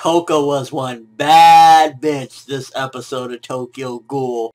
Toka was one bad bitch this episode of Tokyo Ghoul.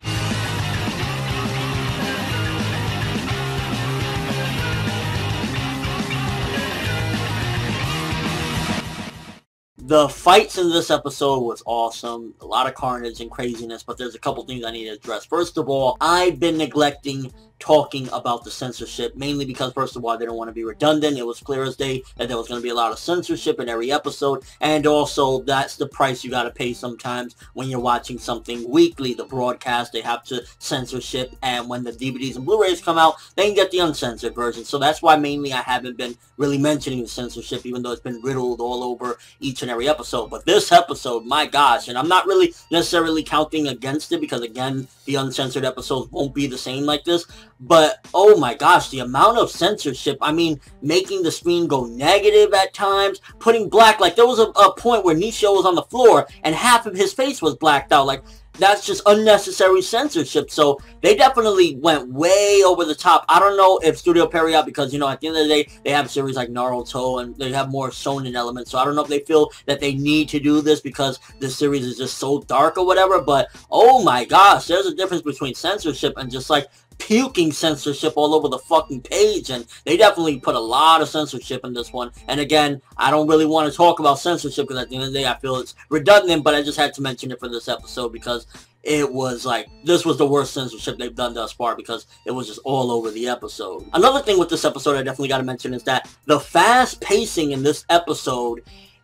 The fights in this episode was awesome. A lot of carnage and craziness, but there's a couple things I need to address. First of all, I've been neglecting talking about the censorship, mainly because, first of all, I didn't want to be redundant. It was clear as day that there was going to be a lot of censorship in every episode, and also that's the price you got to pay sometimes when you're watching something weekly. The broadcast, they have to censorship, and when the DVDs and Blu-rays come out, they can get the uncensored version. So that's why mainly I haven't been really mentioning the censorship, even though it's been riddled all over each and every episode. But this episode, my gosh, and I'm not really necessarily counting against it, because again, the uncensored episodes won't be the same like this. But, oh my gosh, the amount of censorship, I mean, making the screen go negative at times, putting black, like, there was a point where Nishio was on the floor, and half of his face was blacked out, like, that's just unnecessary censorship. So, they definitely went way over the top. I don't know if Studio Pierrot, because, you know, at the end of the day, they have series like Naruto, and they have more shonen elements, so I don't know if they feel that they need to do this because this series is just so dark or whatever, but, oh my gosh, there's a difference between censorship and just, like, puking censorship all over the fucking page, and they definitely put a lot of censorship in this one. And again, I don't really want to talk about censorship because at the end of the day I feel it's redundant, but I just had to mention it for this episode because it was like, this was the worst censorship they've done thus far because it was just all over the episode. Another thing with this episode I definitely got to mention is that the fast pacing in this episode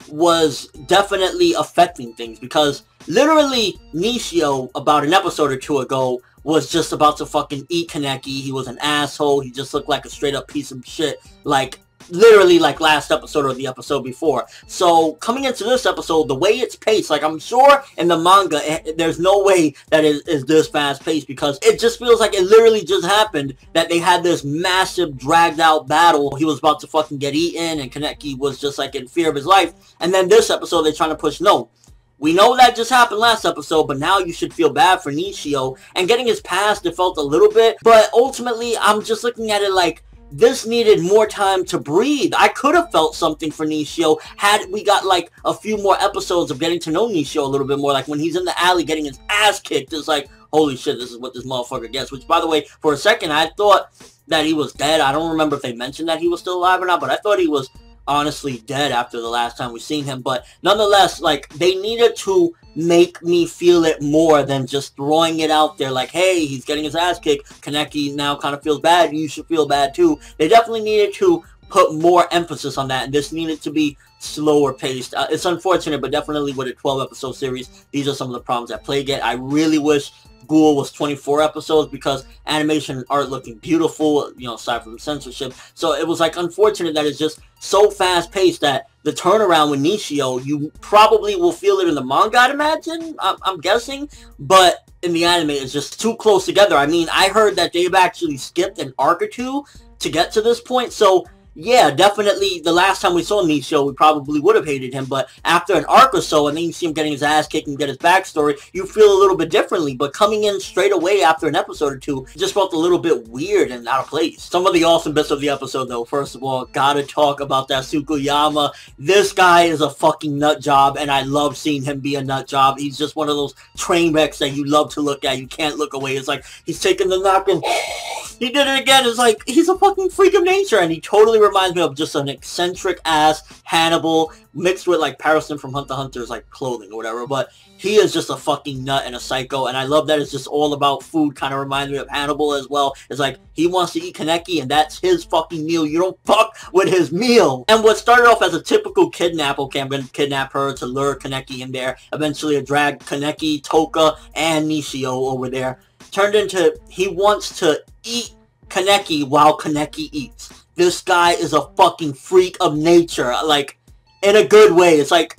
was definitely affecting things, because literally Nishio, about an episode or two ago, was just about to fucking eat Kaneki. He was an asshole. He just looked like a straight up piece of shit. Like, literally like last episode or the episode before. So, coming into this episode, the way it's paced, like, I'm sure in the manga, there's no way that it is this fast paced, because it just feels like it literally just happened that they had this massive dragged out battle. He was about to fucking get eaten, and Kaneki was just like in fear of his life. And then this episode, they're trying to push, no, we know that just happened last episode, but now you should feel bad for Nishio. And getting his past, it felt a little bit, but ultimately, I'm just looking at it like, this needed more time to breathe. I could have felt something for Nishio had we got like a few more episodes of getting to know Nishio a little bit more. Like when he's in the alley getting his ass kicked, it's like, holy shit, this is what this motherfucker gets. Which, by the way, for a second, I thought that he was dead. I don't remember if they mentioned that he was still alive or not, but I thought he was honestly dead after the last time we seen him. But nonetheless, like, they needed to make me feel it more than just throwing it out there like, hey, he's getting his ass kicked, Kaneki now kind of feels bad, you should feel bad too. They definitely needed to put more emphasis on that, and this needed to be slower paced. It's unfortunate, but definitely with a 12 episode series, these are some of the problems that plague it. I really wish Ghoul was 24 episodes, because animation and art looking beautiful, you know, aside from censorship. So it was like unfortunate that it's just so fast paced that the turnaround with Nishio, you probably will feel it in the manga, I'd imagine, I'm guessing, but in the anime it's just too close together. I mean, I heard that they've actually skipped an arc or two to get to this point, so yeah, definitely the last time we saw Nishio, we probably would have hated him, but after an arc or so, and then you see him getting his ass kicked and get his backstory, you feel a little bit differently, but coming in straight away after an episode or two, it just felt a little bit weird and out of place. Some of the awesome bits of the episode, though, first of all, gotta talk about that Tsukiyama. This guy is a fucking nut job, and I love seeing him be a nut job. He's just one of those train wrecks that you love to look at. You can't look away. It's like, he's taking the knock and he did it again. It's like, he's a fucking freak of nature, and he totally reminds me of just an eccentric ass Hannibal mixed with like Parasite from Hunter x Hunter's like clothing or whatever. But he is just a fucking nut and a psycho, and I love that it's just all about food. Kind of reminds me of Hannibal as well. It's like, he wants to eat Kaneki, and that's his fucking meal. You don't fuck with his meal. And what started off as a typical kidnap, okay, I'm gonna kidnap her to lure Kaneki in there, eventually drag Kaneki, Toka, and Nishio over there, turned into he wants to eat Kaneki while Kaneki eats. This guy is a fucking freak of nature, like, in a good way. It's like,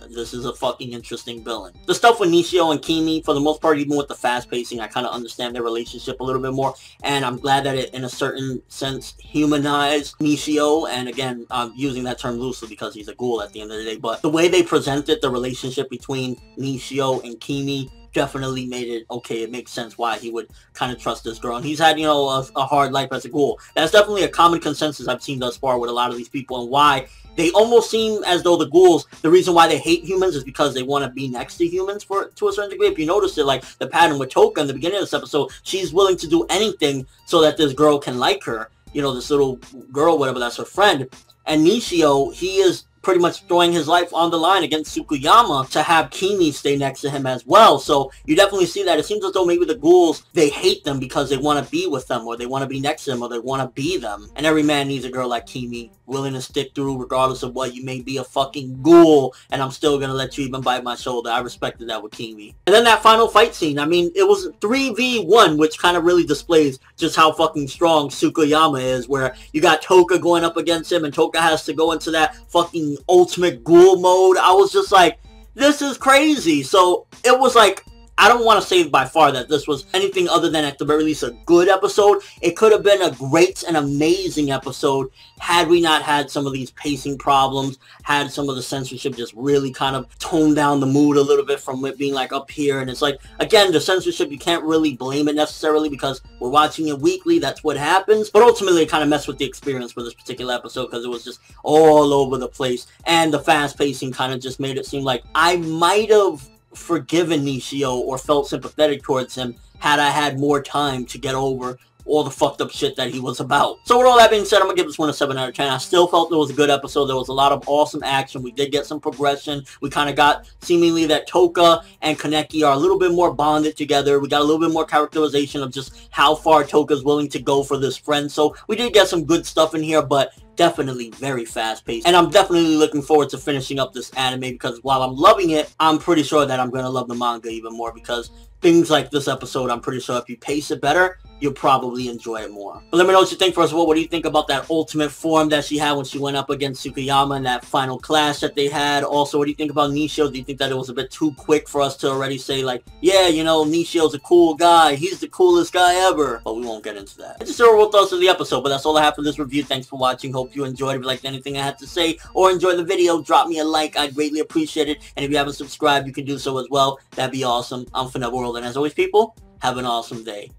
this is a fucking interesting villain. The stuff with Nishio and Kimi, for the most part, even with the fast pacing, I kind of understand their relationship a little bit more, and I'm glad that it, in a certain sense, humanized Nishio, and again, I'm using that term loosely because he's a ghoul at the end of the day, but the way they presented the relationship between Nishio and Kimi definitely made it okay. It makes sense why he would kind of trust this girl. And he's had, you know, a hard life as a ghoul. That's definitely a common consensus I've seen thus far with a lot of these people, and why they almost seem as though the ghouls, the reason why they hate humans is because they want to be next to humans to a certain degree. If you notice it, like the pattern with Toka in the beginning of this episode, she's willing to do anything so that this girl can like her. You know, this little girl, whatever, that's her friend. And Nishio, he is pretty much throwing his life on the line against Tsukiyama to have Kimi stay next to him as well. So you definitely see that. It seems as though maybe the ghouls, they hate them because they want to be with them, or they want to be next to them, or they want to be them. And every man needs a girl like Kimi, willing to stick through regardless of what. You may be a fucking ghoul, and I'm still going to let you even bite my shoulder. I respected that with Kimi. And then that final fight scene, I mean, it was 3v1, which kind of really displays just how fucking strong Tsukiyama is, where you got Toka going up against him, and Toka has to go into that fucking ultimate ghoul mode. I was just like, this is crazy. So it was like, I don't want to say by far that this was anything other than at the very least a good episode. It could have been a great and amazing episode had we not had some of these pacing problems, had some of the censorship just really kind of toned down the mood a little bit from it being like up here. And it's like, again, the censorship, you can't really blame it necessarily because we're watching it weekly. That's what happens. But ultimately, it kind of messed with the experience for this particular episode because it was just all over the place. And the fast pacing kind of just made it seem like I might have forgiven Nishio or felt sympathetic towards him had I had more time to get over all the fucked up shit that he was about. So with all that being said, I'm gonna give this one a 7 out of 10. I still felt it was a good episode. There was a lot of awesome action. We did get some progression. We kind of got seemingly that Toka and Kaneki are a little bit more bonded together. We got a little bit more characterization of just how far Toka's willing to go for this friend. So we did get some good stuff in here, but definitely very fast-paced. And I'm definitely looking forward to finishing up this anime because while I'm loving it, I'm pretty sure that I'm going to love the manga even more because things like this episode, I'm pretty sure if you pace it better, you'll probably enjoy it more. But let me know what you think. First of all, what do you think about that ultimate form that she had when she went up against Tsukiyama in that final clash that they had? Also, what do you think about Nishio? Do you think that it was a bit too quick for us to already say, like, yeah, you know, Nishio's a cool guy. He's the coolest guy ever. But we won't get into that. Just overall thoughts of the episode. But that's all I have for this review. Thanks for watching. Hope you enjoyed. If you liked anything I had to say or enjoyed the video, drop me a like. I'd greatly appreciate it. And if you haven't subscribed, you can do so as well. That'd be awesome. I'm ForneverWorld. And as always, people, have an awesome day.